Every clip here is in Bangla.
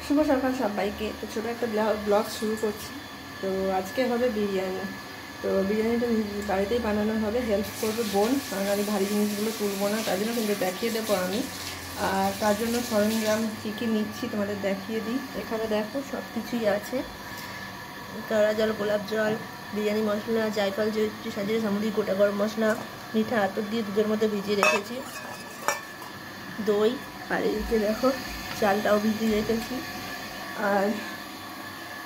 শুভ সকাল সবাইকে। তো ছোটো একটা ব্লগ শুরু করছি। তো আজকে হবে বিরিয়ানি। তো বিরিয়ানিটা বাড়িতেই বানানো হবে, হেল্প করবে বোন, কারণ আমি ভারী জিনিসগুলো তুলবো না, তার জন্য কিন্তু দেখিয়ে দেবো আমি। আর তার জন্য সরঞ্জাম কী কী নিচ্ছি তোমাদের দেখিয়ে দিই। এখানে দেখো সব কিছুই আছে। কারা জল, গোলাপ জল, বিরিয়ানি মশলা, জায়ফল, জয়িত্রী, সাজিয়ে সামুদ্রিক গোটা গরম মশলা, মিঠা আতর দিয়ে দুধের মধ্যে ভিজিয়ে রেখেছি, দই, আর এদিকে দেখো চালটাও ভিজিয়ে রেখেছি, আর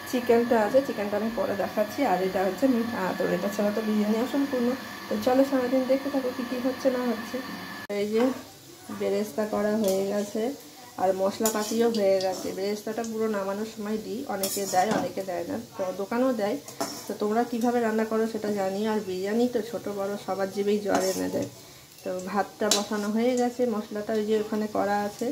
চিকেনটা আছে, চিকেনটা আমি পরে দেখাচ্ছি। আর এটা হচ্ছে মিঠা আতর, এটা ছাড়া তো বিরিয়ানি অসম্পূর্ণ। তো চলো সারাদিন দেখতে থাকো কী কী হচ্ছে না হচ্ছে। এই যে বেরেস্তা করা হয়ে গেছে, আর মশলাপাতিও হয়ে গেছে। বেরেস্তাটা পুরো নামানোর সময় দিই, অনেকে দেয় অনেকে দেয় না, তো দোকানেও দেয়। তো তোমরা কিভাবে রান্না করো সেটা জানি। আর বিরিয়ানি তো ছোট বড় সবার জিভেই জল এনে দেয়। তো ভাতটা বসানো হয়ে গেছে, মশলাটা ওই যে ওখানে করা আছে।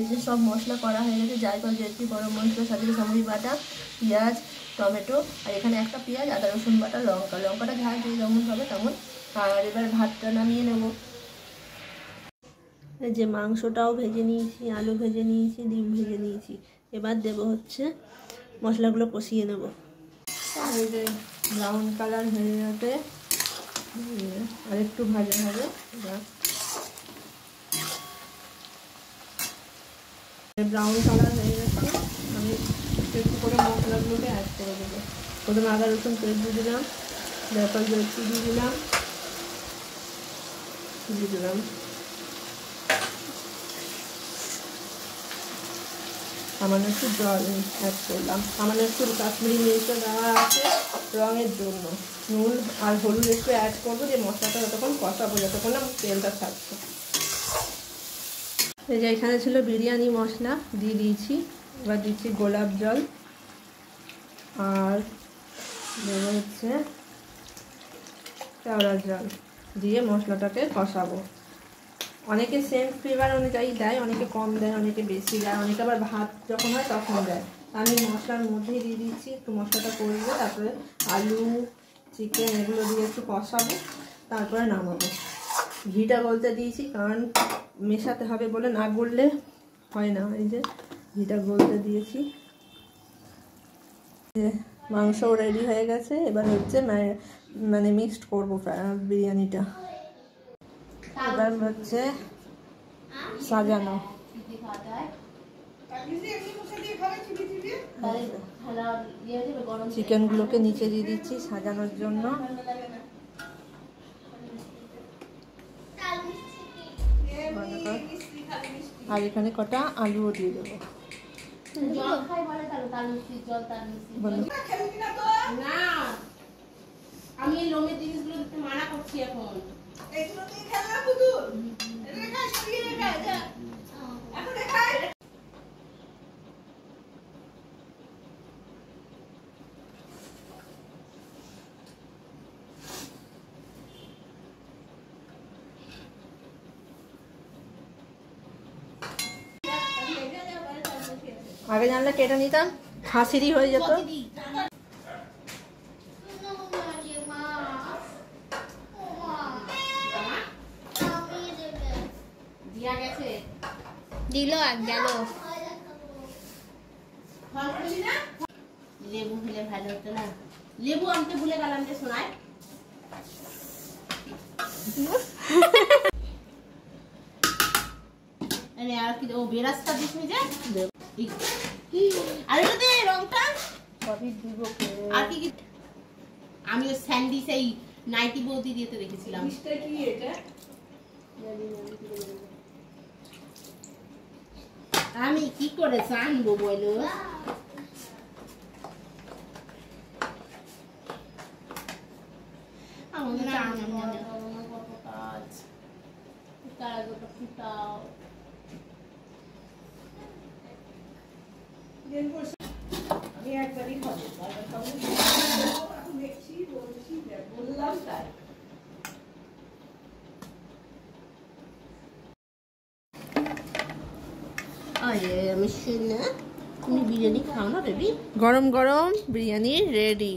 এই যে সব মশলা করা হয়ে গেছে, জায়ফল, জয়িত্রী, গরম মশলা, সাজিয়ে সামুদ্রিক বাটা, পেঁয়াজ, টমেটো, আর এখানে একটা পেঁয়াজ, আদা রসুন বাটা, লঙ্কাটা ঝাল দিয়ে যেমন হবে তেমন। আর এবার ভাতটা নামিয়ে নেব। এই যে মাংসটাও ভেজে নিয়েছি, আলু ভেজে নিয়েছি, ডিম ভেজে নিয়েছি। এবার দেব হচ্ছে মশলাগুলো কষিয়ে নেব। এই যে ব্রাউন কালার হয়ে যাবে, আর একটু ভাজা হবে। ব্রাউন কালার হয়ে গেছে, আমি একটু করে মশলাগুলোকে অ্যাড করে দেবো। প্রথমে আদা রসুন পেস্ট দিয়ে দিলাম, জায়ফল জয়িত্রী দিয়ে দিলাম, সামান্য একটু জল অ্যাড করলাম। সামান্য একটু কাশ্মীরি মির্চও দেওয়া আছে রঙের জন্য। নুন আর হলুদ একটু অ্যাড করবো, যে মশলাটা যতক্ষণ কষাবো, যতক্ষণ না তেলটা ছাড়ছে। এই যে এখানে ছিল বিরিয়ানি মশলা, দিয়ে দিয়েছি। এবার দিচ্ছি গোলাপ জল, আর দেবো হচ্ছে কেওড়ার জল, দিয়ে মশলাটাকে কষাবো। অনেকে সেম ফ্লেভার অনুযায়ী দেয়, অনেকে কম দেয়, অনেকে বেশি দেয়, অনেকে আবার ভাত যখন হয় তখন দেয়। আমি মশলার মধ্যেই দিয়ে দিচ্ছি, একটু মশলাটা করবো, তারপরে আলু, চিকেন এগুলো দিয়ে একটু কষাবো, তারপরে নামাবো। ঘিটা গলতে দিয়েছি, কারণ মেশাতে হবে বলে, না গললে হয় না। এই যে ঘিটা গলতে দিয়েছি। মাংসও রেডি হয়ে গেছে, এবার হচ্ছে মানে মিক্সড করবো বিরিয়ানিটা। এবার হচ্ছে সাজানো। চিকেনগুলোকে নিচে দিয়ে দিচ্ছি সাজানোর জন্য। আর এখানে কটা আলুও দিয়ে দেবো। আমি এই লোমের জিনিসগুলো দিতে মানা করছি এখন। আগে জানলে কেটে নিতাম, খাসিরই হয়ে যেত। দিল আর গেল। লেবু হলে ভালো হতো না, লেবু আনতে ভুলে গেলাম যে শোনায়। আর কি ও বেরাসটা দিস নি যে, আর এটা দে রংটা সবই দিব। আর কি আমি ওই স্যান্ডি সেই নাইটি বৌদি দিতে রেখেছিলাম। কি এটা? আমি কি করে জানবো বলো? আমাদের কত কাজ, কারাগোটা ফুটাও। আমি একবারই খাবো, দেখছি বলছি বললাম তাই। আরে আমি শুনে তুমি বিরিয়ানি খাও না বেবি? গরম গরম বিরিয়ানি রেডি।